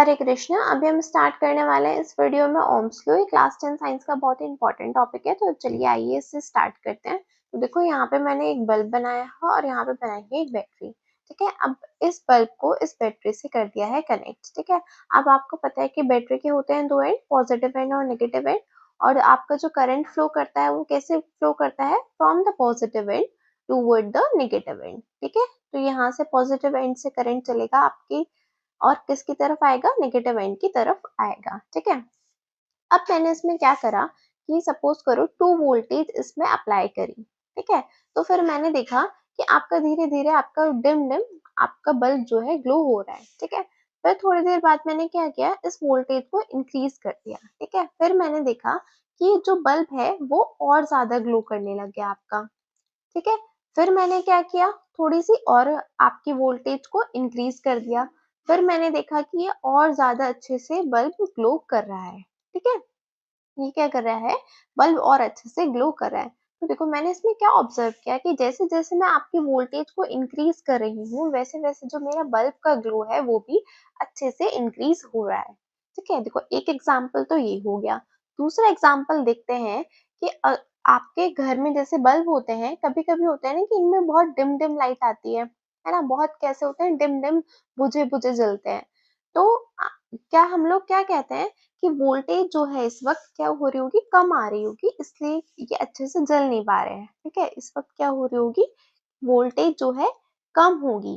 हरे कृष्णा। अभी हम स्टार्ट करने वाले हैं इस वीडियो में ओम्स लॉ। ये क्लास 10 साइंस का बहुत ही इंपॉर्टेंट टॉपिक है, तो चलिए आइए इससे स्टार्ट करते हैं। तो देखो यहाँ पे मैंने एक बल्ब बनाया है और यहाँ पे बनाई है एक बैटरी। ठीक है, अब इस बल्ब को इस बैटरी से कर दिया है कनेक्ट। ठीक है, अब आपको पता है कि बैटरी के होते हैं दो एंड, पॉजिटिव एंड और नेगेटिव एंड। और आपका जो करंट फ्लो करता है वो कैसे फ्लो करता है, from the positive and toward the negative and. ठीक है, तो यहाँ से पॉजिटिव एंड से करंट चलेगा आपकी और किसकी तरफ आएगा, नेगेटिव एंड की तरफ आएगा। ठीक है, अब मैंने इसमें क्या करा कि सपोज करो 2 वोल्टेज इसमें अप्लाई करी। ठीक है, तो फिर मैंने देखा कि आपका धीरे धीरे आपका डिम डिम आपका बल्ब जो है ग्लो हो रहा है। ठीक है, फिर थोड़ी देर बाद मैंने क्या किया, इस वोल्टेज को इंक्रीज कर दिया। ठीक है, फिर मैंने देखा कि जो बल्ब है वो और ज्यादा ग्लो करने लग गया आपका। ठीक है, फिर मैंने क्या किया, थोड़ी सी और आपकी वोल्टेज को इंक्रीज कर दिया। फिर मैंने देखा कि ये और ज्यादा अच्छे से बल्ब ग्लो कर रहा है। ठीक है, ये क्या कर रहा है, बल्ब और अच्छे से ग्लो कर रहा है। तो देखो मैंने इसमें क्या ऑब्जर्व किया कि जैसे जैसे मैं आपकी वोल्टेज को इंक्रीज कर रही हूँ वैसे वैसे जो मेरा बल्ब का ग्लो है वो भी अच्छे से इंक्रीज हो रहा है। ठीक है, देखो एक एग्जाम्पल तो ये हो गया। दूसरा एग्जाम्पल देखते हैं कि आपके घर में जैसे बल्ब होते हैं, कभी कभी होता है ना कि इनमें बहुत डिम डिम लाइट आती है ना, बहुत कैसे होते हैं, डिम डिम बुझे बुझे जलते हैं। तो क्या हम लोग क्या कहते हैं कि वोल्टेज जो है इस वक्त क्या हो रही होगी, कम आ रही होगी, इसलिए ये अच्छे से जल नहीं पा रहे हैं। ठीक है, इस वक्त क्या हो रही होगी, वोल्टेज जो है कम होगी,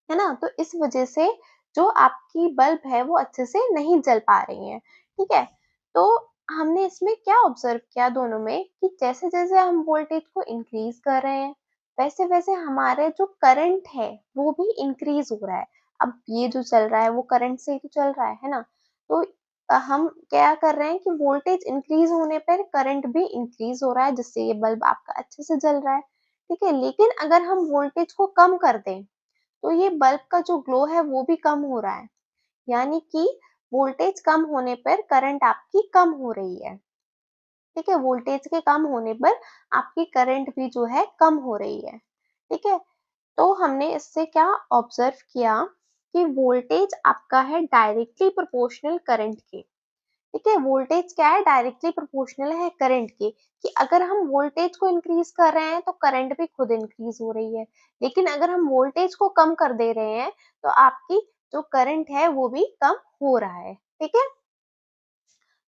है ना। तो इस वजह से जो आपकी बल्ब है वो अच्छे से नहीं जल पा रही है। ठीक है, तो हमने इसमें क्या ऑब्जर्व किया दोनों में कि जैसे जैसे हम वोल्टेज को इंक्रीज कर रहे हैं वैसे वैसे हमारे जो करंट है वो भी इंक्रीज हो रहा है। अब ये जो चल रहा है वो करंट से ही तो चल रहा है ना। तो हम क्या कर रहे हैं कि वोल्टेज इंक्रीज होने पर करंट भी इंक्रीज हो रहा है, जिससे ये बल्ब आपका अच्छे से जल रहा है। ठीक है, लेकिन अगर हम वोल्टेज को कम कर दें तो ये बल्ब का जो ग्लो है वो भी कम हो रहा है। यानी कि वोल्टेज कम होने पर करंट आपकी कम हो रही है। ठीक है, वोल्टेज के कम होने पर आपकी करंट भी जो है कम हो रही है। ठीक है, तो हमने इससे क्या ऑब्जर्व किया कि वोल्टेज आपका है डायरेक्टली प्रोपोर्शनल करंट के। ठीक है, वोल्टेज क्या है, डायरेक्टली प्रोपोर्शनल है करंट के, कि अगर हम वोल्टेज को इंक्रीज कर रहे हैं तो करंट भी खुद इंक्रीज हो रही है, लेकिन अगर हम वोल्टेज को कम कर दे रहे हैं तो आपकी जो करंट है वो भी कम हो रहा है। ठीक है,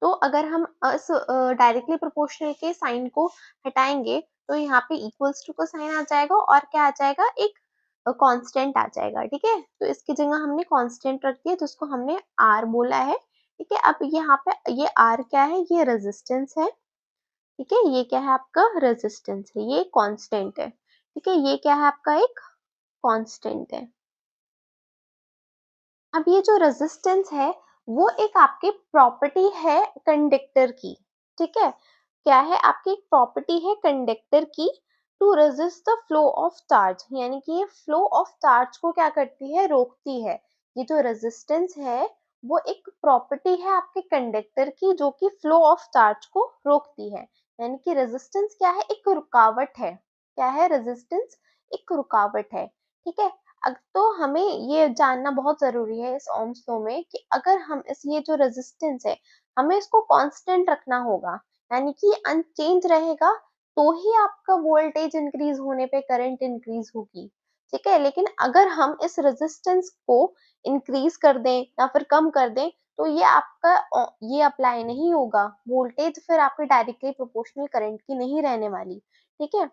तो अगर हम इस डायरेक्टली प्रोपोर्शनल के साइन को हटाएंगे तो यहाँ पे इक्वल्स टू का साइन आ जाएगा और क्या आ जाएगा, एक कांस्टेंट आ जाएगा। ठीक है, तो इसकी जगह हमने कांस्टेंट रख दिया जिसको हमने आर बोला है। ठीक है, अब यहाँ पे ये आर क्या है, ये रेजिस्टेंस है। ठीक है, ये क्या है आपका, रेजिस्टेंस है, ये कांस्टेंट है। ठीक है, ये क्या है आपका, एक कांस्टेंट है। अब ये जो रेजिस्टेंस है वो एक आपकी प्रॉपर्टी है कंडक्टर की। ठीक है, क्या है आपकी एक प्रॉपर्टी है कंडक्टर की, to resist the flow of charge, यानी कि ये फ्लो ऑफ चार्ज को क्या करती है, रोकती है। ये जो रेजिस्टेंस है वो एक प्रॉपर्टी है आपके कंडक्टर की जो कि फ्लो ऑफ चार्ज को रोकती है। यानी कि रेजिस्टेंस क्या है, एक रुकावट है। क्या है रेजिस्टेंस, एक रुकावट है। ठीक है, तो हमें ये जानना बहुत जरूरी है इस ओम्स लॉ में कि अगर हम इस ये जो रेजिस्टेंस है हमें इसको कांस्टेंट रखना होगा, यानी कि अनचेंज रहेगा, तो ही आपका वोल्टेज इंक्रीज होने पे करंट इंक्रीज होगी। ठीक है, लेकिन अगर हम इस रेजिस्टेंस को इंक्रीज कर दें या फिर कम कर दें तो ये आपका ये अप्लाई नहीं होगा, वोल्टेज फिर आपके डायरेक्टली प्रोपोर्शनल करंट की नहीं रहने वाली। ठीक है,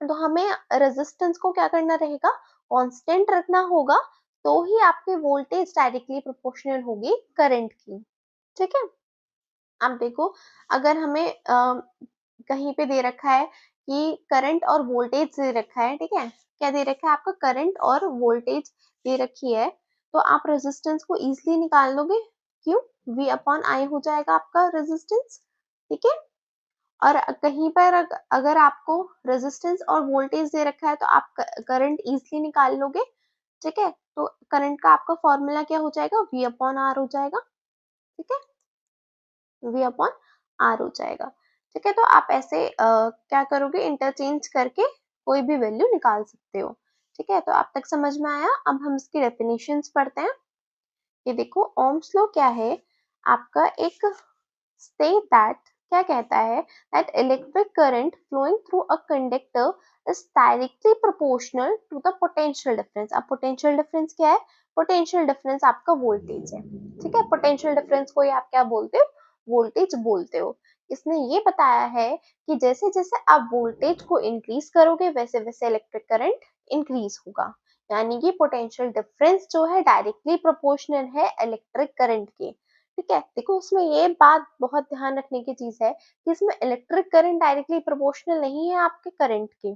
तो हमें रेजिस्टेंस को क्या करना रहेगा, कांस्टेंट रखना होगा, तो ही आपकी वोल्टेज डायरेक्टली प्रोपोर्शनल होगी करंट की। ठीक है, अब देखो अगर हमें कहीं पे दे रखा है कि करंट और वोल्टेज दे रखा है। ठीक है, क्या दे रखा है आपका, करंट और वोल्टेज दे रखी है, तो आप रेजिस्टेंस को इजीली निकाल लोगे। क्यों, V अपॉन I हो जाएगा आपका रेजिस्टेंस। ठीक है, और कहीं पर अगर आपको रेजिस्टेंस और वोल्टेज दे रखा है तो आप करंट इजीली निकाल लोगे। ठीक है, तो करंट का आपका फॉर्मूला क्या हो जाएगा, V अपॉन आर हो जाएगा। ठीक है, V अपॉन आर हो जाएगा। ठीक है, तो आप ऐसे क्या करोगे, इंटरचेंज करके कोई भी वैल्यू निकाल सकते हो। ठीक है, तो आप तक समझ में आया। अब हम इसकी डेफिनेशंस पढ़ते हैं। ये देखो ओम्स लॉ क्या है आपका, एक state that क्या कहता है that electric current flowing through a conductor is directly proportional to the potential difference। अब potential difference क्या है? potential difference आपका voltage है, ठीक है। potential difference को ही आप क्या बोलते हो? voltage बोलते हो। इसने ये बताया है कि जैसे जैसे आप voltage को increase करोगे वैसे वैसे electric current increase होगा, यानी कि potential difference जो है डायरेक्टली प्रोपोर्शनल है इलेक्ट्रिक करंट के, ठीक है। देखो उसमें ये बात बहुत ध्यान रखने की चीज है कि इसमें इलेक्ट्रिक करंट डायरेक्टली प्रोपोर्शनल नहीं है आपके करंट के,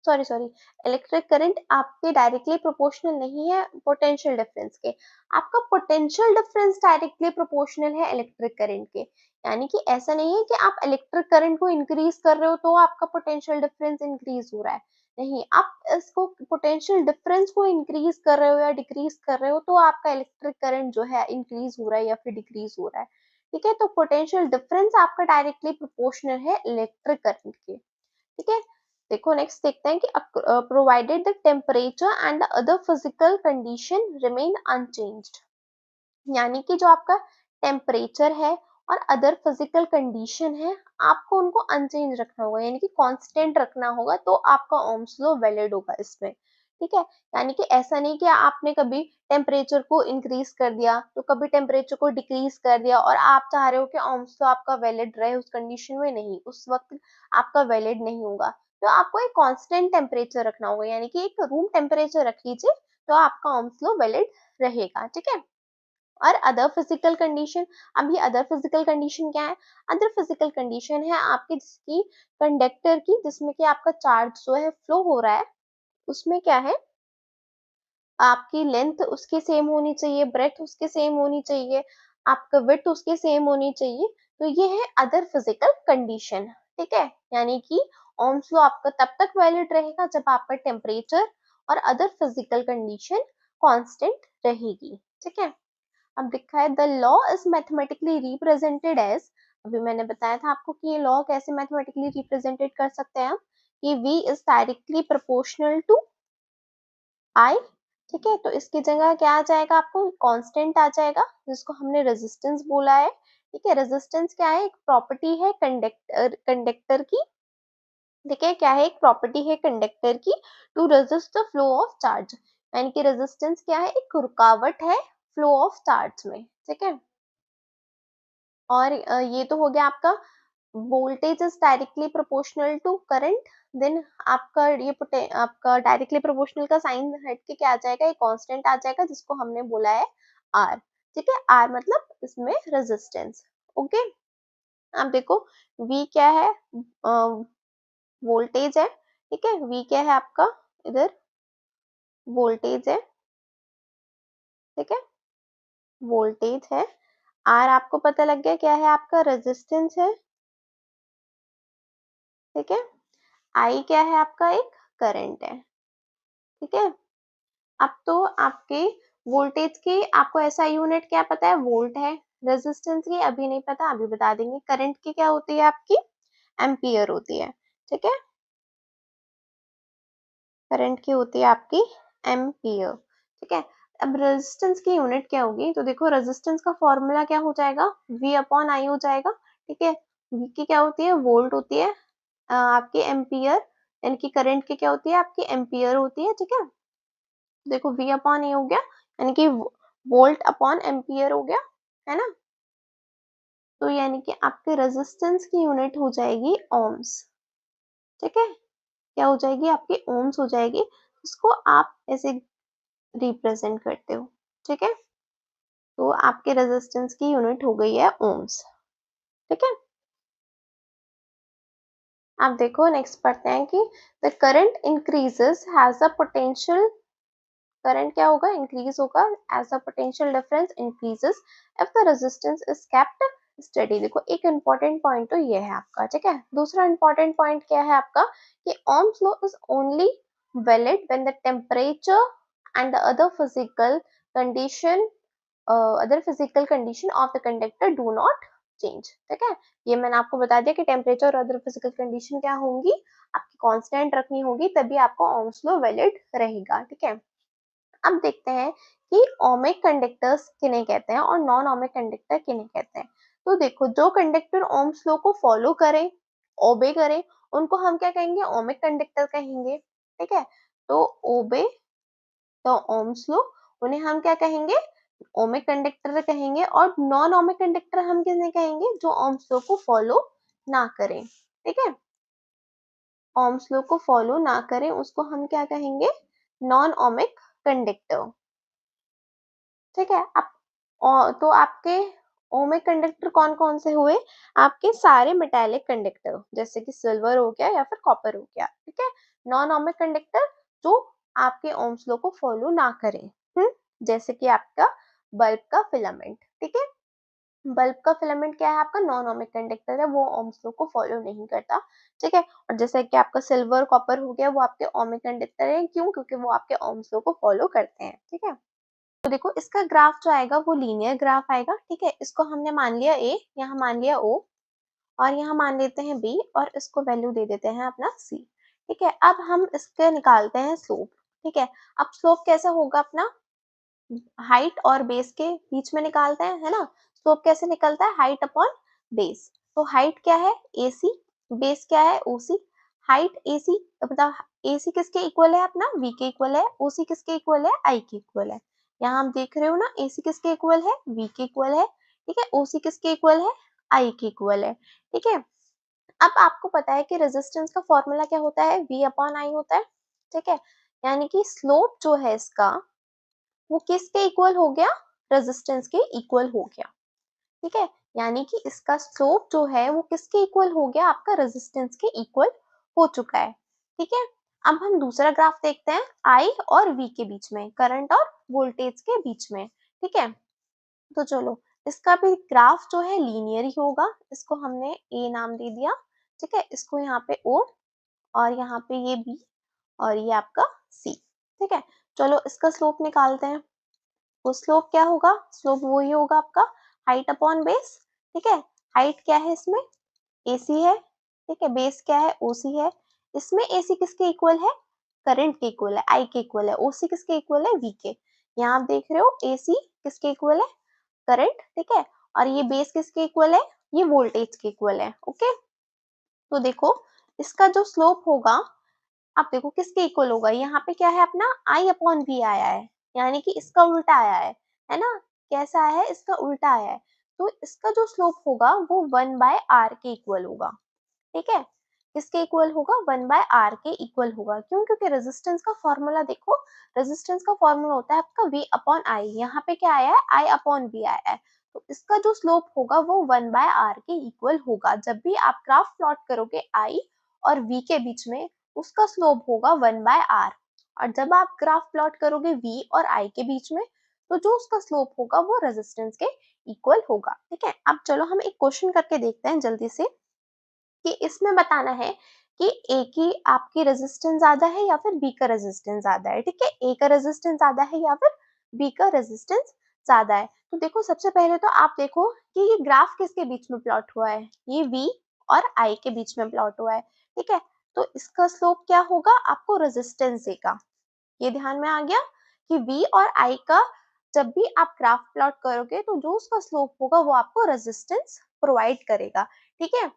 सॉरी सॉरी, इलेक्ट्रिक करंट आपके डायरेक्टली प्रोपोर्शनल नहीं है पोटेंशियल डिफरेंस के, आपका पोटेंशियल डिफरेंस डायरेक्टली प्रोपोर्शनल है इलेक्ट्रिक करंट के। यानी कि ऐसा नहीं है कि आप इलेक्ट्रिक करंट को इंक्रीज कर रहे हो तो आपका पोटेंशियल डिफरेंस इंक्रीज हो रहा है, नहीं, आप इसको पोटेंशियल डिफरेंस को इंक्रीज कर रहे हो या डिक्रीज कर रहे हो तो आपका इलेक्ट्रिक करंट जो है इंक्रीज हो रहा है या फिर डिक्रीज हो रहा है, ठीक है। तो पोटेंशियल डिफरेंस आपका डायरेक्टली प्रोपोर्शनल है इलेक्ट्रिक करंट के, ठीक है। देखो नेक्स्ट देखते हैं कि provided the temperature and the other physical condition remain unchanged, यानी कि जो आपका टेम्परेचर है और अदर फिजिकल कंडीशन है आपको उनको अनचेंज रखना होगा, यानी कि कांस्टेंट रखना होगा तो आपका ओम्स लॉ वैलिड होगा इसमें, ठीक है। यानी कि ऐसा नहीं कि आपने कभी टेम्परेचर को इंक्रीज कर दिया तो कभी टेम्परेचर को डिक्रीज कर दिया और आप चाह रहे हो कि ओम्स लॉ आपका वैलिड रहे उस कंडीशन में, नहीं, उस वक्त आपका वैलिड नहीं होगा। तो आपको एक कांस्टेंट टेम्परेचर रखना होगा, यानी कि एक रूम टेम्परेचर रख लीजिए तो आपका ओम्स लॉ वैलिड रहेगा, ठीक है। और अदर फिजिकल कंडीशन, अब ये अदर फिजिकल कंडीशन क्या है? अदर फिजिकल कंडीशन है आपकी जिसकी कंडक्टर की, जिसमें कि आपका चार्ज जो है फ्लो हो रहा है, उसमें क्या है आपकी लेंथ उसकी सेम होनी चाहिए, ब्रेथ उसकी सेम होनी चाहिए, आपका विड्थ उसकी सेम होनी चाहिए। तो ये है अदर फिजिकल कंडीशन, ठीक है। यानी कि ओम्स लॉ आपका तब तक वैलिड रहेगा जब आपका टेम्परेचर और अदर फिजिकल कंडीशन कांस्टेंट रहेगी, ठीक है। अब लिखा है the law is mathematically represented as, अभी मैंने बताया था आपको कि ये लॉ कैसे मैथमेटिकली रिप्रेजेंटेड कर सकते हैं हम, कि V is directly proportional to I, ठीक है। तो इसकी जगह क्या आ जाएगा, आपको कांस्टेंट आ जाएगा जिसको हमने रेजिस्टेंस बोला है, ठीक है। रेजिस्टेंस क्या है? एक प्रॉपर्टी है कंडक्टर की, ठीक है। क्या है? एक प्रॉपर्टी है कंडक्टर की to resist the flow of charge, यानी कि रेजिस्टेंस क्या है? एक रुकावट है फ्लो ऑफ चार्ज में, ठीक है। और ये तो हो गया आपका voltage is directly proportional to current, then आपका आपका डायरेक्टली प्रोपोर्शनल का साइन हट के क्या आ जाएगा, एक कांस्टेंट आ जाएगा जिसको हमने बोला है आर, ठीक है। आर मतलब इसमें रेजिस्टेंस, ओके। अब देखो V क्या है, वोल्टेज है, ठीक है। V क्या है आपका, इधर वोल्टेज है, ठीक है, वोल्टेज है। आर आपको पता लग गया क्या है, आपका रेजिस्टेंस है, ठीक है। आई क्या है आपका, एक करंट है, ठीक है। अब तो आपके वोल्टेज की आपको ऐसा यूनिट क्या पता है, वोल्ट है। रेजिस्टेंस की अभी नहीं पता, अभी बता देंगे। करंट की क्या होती है आपकी, एम्पियर होती है, ठीक है। करंट की होती है आपकी एम्पियर, ठीक है। अब रेजिस्टेंस की यूनिट क्या होगी, तो देखो रेजिस्टेंस का फॉर्मूला क्या हो जाएगा, V अपॉन आई हो जाएगा, ठीक है। V की क्या होती है, वोल्ट होती है, आपकी एम्पियर, यानी कि करंट की क्या होती है, आपकी एम्पियर होती है, ठीक है। देखो V अपॉन ए हो गया, यानी कि वोल्ट अपॉन एम्पियर हो गया, है ना। तो यानी कि आपके रेजिस्टेंस की यूनिट हो जाएगी ओम्स, ठीक है। क्या हो जाएगी, आपकी ओम्स हो जाएगी, इसको आप ऐसे रिप्रेजेंट करते हो, ठीक है। तो आपके रेजिस्टेंस की यूनिट हो गई है ओम्स, ठीक है। आप देखो नेक्स्ट पढ़ते हैं कि the current increases has a potential, current क्या होगा, इंक्रीज होगा as the potential difference increases if the resistance is kept steady. देखो एक इंपॉर्टेंट पॉइंट तो ये है आपका, ठीक है। दूसरा इंपॉर्टेंट पॉइंट क्या है आपका, कि ohm's law is only valid when the temperature and the other physical condition of the conductor do not change, ठीक है। ये मैंने आपको बता दिया कि टेम्परेचर और अदर फिजिकल कंडीशन क्या होंगी, आपकी कांस्टेंट रखनी होगी, तभी आपका ohm's law वैलिड रहेगा, ठीक है। अब देखते हैं कि ओमिक कंडक्टर्स किन्हें कहते हैं और नॉन ओमिक कंडक्टर किन्हें कहते हैं। तो देखो, जो कंडक्टर ओम्स लॉ को फॉलो करें, ओबे करें, उनको हम क्या कहेंगे? ओमिक कंडक्टर कहेंगे। ठीक है, तो ओबे तो ओम्स लॉ, उन्हें हम क्या कहेंगे? ओमिक कंडक्टर कहेंगे। और नॉन ओमिक कंडक्टर हम किन्हें कहेंगे? जो ओम्स लॉ को फॉलो ना करें। ठीक है, ओम्स लॉ को फॉलो ना करें उसको हम क्या कहेंगे? Non ohmic conductor. ठीक है, आप तो आपके ओमिक कंडक्टर कौन कौन से हुए? आपके सारे मेटालिक कंडक्टर, जैसे कि सिल्वर हो गया या फिर कॉपर हो गया। ठीक है, नॉन ओमिक कंडक्टर जो आपके ओम्स लॉ को फॉलो ना करें। जैसे कि आपका बल्ब का फिलामेंट। ठीक है, बल्ब का फिलामेंट क्या है? आपका नॉन ओमिक कंडक्टर है, वो ओम्स लॉ को फॉलो नहीं करता। ठीक है, और जैसे कि आपका सिल्वर कॉपर हो गया, वो आपके ओमिक कंडक्टर है। क्यों? क्योंकि वो आपके ओम्स लॉ को फॉलो करते हैं। ठीक है, तो देखो, इसका ग्राफ जो आएगा वो लीनियर ग्राफ आएगा। ठीक है, इसको हमने मान लिया ए, यहाँ मान लिया ओ, और यहाँ मान लेते हैं बी, और इसको वैल्यू दे देते हैं अपना सी। ठीक है, अब हम इसके निकालते हैं स्लोप। ठीक है, अब स्लोप कैसा होगा अपना? हाइट और बेस के बीच में निकालते हैं, है ना? स्लोप कैसे निकलता है? Height upon base. तो हाइट क्या है? AC, बेस क्या है? OC। हाइट AC, मतलब AC किसके इक्वल है? अपना V के इक्वल है। OC किसके इक्वल है? I के इक्वल है। यहाँ हम देख रहे हो ना, AC किसके इक्वल है? V के इक्वल है। ठीक है, OC किसके इक्वल है? I के इक्वल है। ठीक है, अब आपको पता है कि रेजिस्टेंस का फॉर्मूला क्या होता है? V अपॉन I होता है। ठीक है, यानी कि स्लोप जो है इसका, वो किसके इक्वल हो गया? रेजिस्टेंस के इक्वल हो गया। ठीक है, यानी कि इसका स्लोप जो है वो किसके इक्वल हो गया? आपका रेजिस्टेंस के इक्वल हो चुका है। ठीक है, अब हम दूसरा ग्राफ देखते हैं, आई और वी के बीच में, करंट और वोल्टेज के बीच में। ठीक है, तो चलो, इसका भी ग्राफ जो है लीनियर ही होगा। इसको हमने ए नाम दे दिया। ठीक है, इसको यहाँ पे ओ, और यहाँ पे ये बी, और ये आपका सी। ठीक है, चलो इसका स्लोप निकालते हैं। तो स्लोप क्या होगा? स्लोप वही होगा आपका हाइट अपॉन बेस। ठीक है, हाइट क्या है इसमें? AC है। ठीक है, बेस क्या है? OC है। इसमें AC किसके इक्वल है? करंट के इक्वल है, I के इक्वल है। OC किसके इक्वल है? V के। यहाँ आप देख रहे हो AC किसके इक्वल है? करंट। ठीक है, और ये बेस किसके इक्वल है? ये वोल्टेज के इक्वल है। ओके, तो देखो, इसका जो स्लोप होगा, आप देखो किसके इक्वल होगा? यहाँ पे क्या है? अपना I अपॉन V आया है, यानी कि इसका उल्टा आया है ना? कैसा आया है? इसका उल्टा आया है। तो इसका जो स्लोप होगा वो 1/r के इक्वल होगा। ठीक है, किसके इक्वल होगा? 1/r के इक्वल होगा। क्यों? क्योंकि रेजिस्टेंस का फॉर्मूला देखो, रेजिस्टेंस का फॉर्मूला होता है आपका V अपॉन I। यहाँ पे क्या आया है? I अपॉन V आया है। तो इसका जो स्लोप होगा वो 1/r के इक्वल होगा। जब भी आप ग्राफ प्लॉट करोगे I और V के बीच में, उसका स्लोप होगा 1/r। और जब आप ग्राफ प्लॉट करोगे V और I के बीच में, तो जो उसका स्लोप होगा वो रेजिस्टेंस के इक्वल होगा। ठीक है, अब चलो हम एक क्वेश्चन करके देखते हैं जल्दी से, कि इसमें बताना है कि ए की आपकी रेजिस्टेंस ज्यादा है या फिर बी का रेजिस्टेंस ज्यादा है। ठीक है, ए का रेजिस्टेंस ज्यादा है या फिर बी का रेजिस्टेंस ज्यादा है। तो देखो, सबसे पहले तो आप देखो कि ये ग्राफ किसके बीच में प्लॉट हुआ है? ये वी और आई के बीच में प्लॉट हुआ है। ठीक है, तो इसका स्लोप क्या होगा? आपको रेजिस्टेंस देगा। ये ध्यान में आ गया कि वी और आई का जब भी आप ग्राफ प्लॉट करोगे, तो जो उसका स्लोप होगा वो आपको रेजिस्टेंस प्रोवाइड करेगा। ठीक है,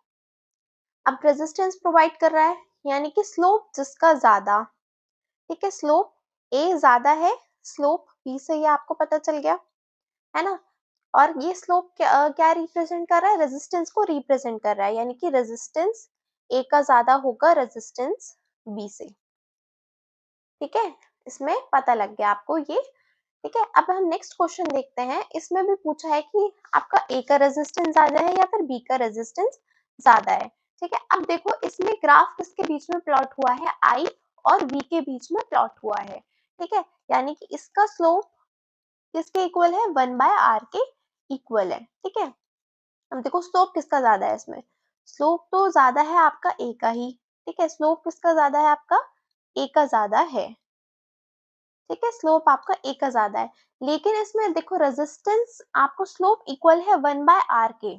अब रेजिस्टेंस प्रोवाइड कर रहा है, यानी कि स्लोप जिसका ज्यादा। ठीक है, स्लोप ए ज्यादा है, स्लोप बी से, ये आपको पता चल गया, है ना? और ये स्लोप क्या रिप्रेजेंट कर रहा है? रेजिस्टेंस को रिप्रेजेंट कर रहा है, यानी कि रेजिस्टेंस ए का ज्यादा होगा रेजिस्टेंस बी से। ठीक है, इसमें पता लग गया आपको ये। ठीक है, अब हम नेक्स्ट क्वेश्चन देखते हैं। इसमें भी पूछा है कि आपका ए का रेजिस्टेंस ज्यादा है या फिर बी का रेजिस्टेंस ज्यादा है। ठीक है, अब देखो, इसमें ग्राफ किसके बीच में प्लॉट हुआ है? आई और वी के बीच में प्लॉट हुआ है। ठीक है, यानी कि इसका स्लोप किसके इक्वल है? 1/r के इक्वल है। ठीक है, अब देखो स्लोप किसका ज्यादा है इसमें? स्लोप तो ज्यादा है आपका ए का ही। ठीक है, स्लोप किसका ज्यादा है? आपका ए का ज्यादा है। ठीक है, स्लोप आपका ए का ज्यादा है, लेकिन इसमें देखो रेजिस्टेंस आपको स्लोप इक्वल है 1/r के।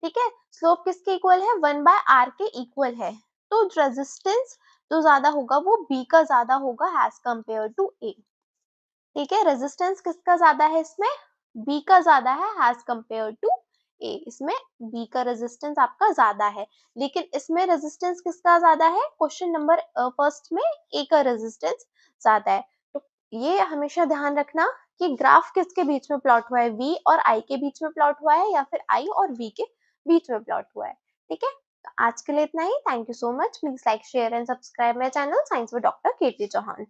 ठीक है, स्लोप किसके इक्वल है? 1/r के इक्वल है। तो रेजिस्टेंस जो ज्यादा होगा वो बी का ज्यादा होगा एज कंपेयर टू ए। ठीक है, रेजिस्टेंस किसका ज्यादा है इसमें, बी का ज्यादा है एज कंपेयर टू ए। इसमें बी का रेजिस्टेंस आपका ज्यादा है, लेकिन इसमें रेजिस्टेंस किसका ज्यादा है, क्वेश्चन नंबर फर्स्ट में ए का रेजिस्टेंस ज्यादा है। तो ये हमेशा ध्यान रखना कि ग्राफ किसके बीच में प्लॉट हुआ है, वी और आई के बीच में प्लॉट हुआ है या फिर आई और वी के बीच में प्लॉट हुआ है। ठीक है, तो आज के लिए इतना ही। Thank you so much. Please like share and subscribe my channel science with doctor Kirti Chauhan.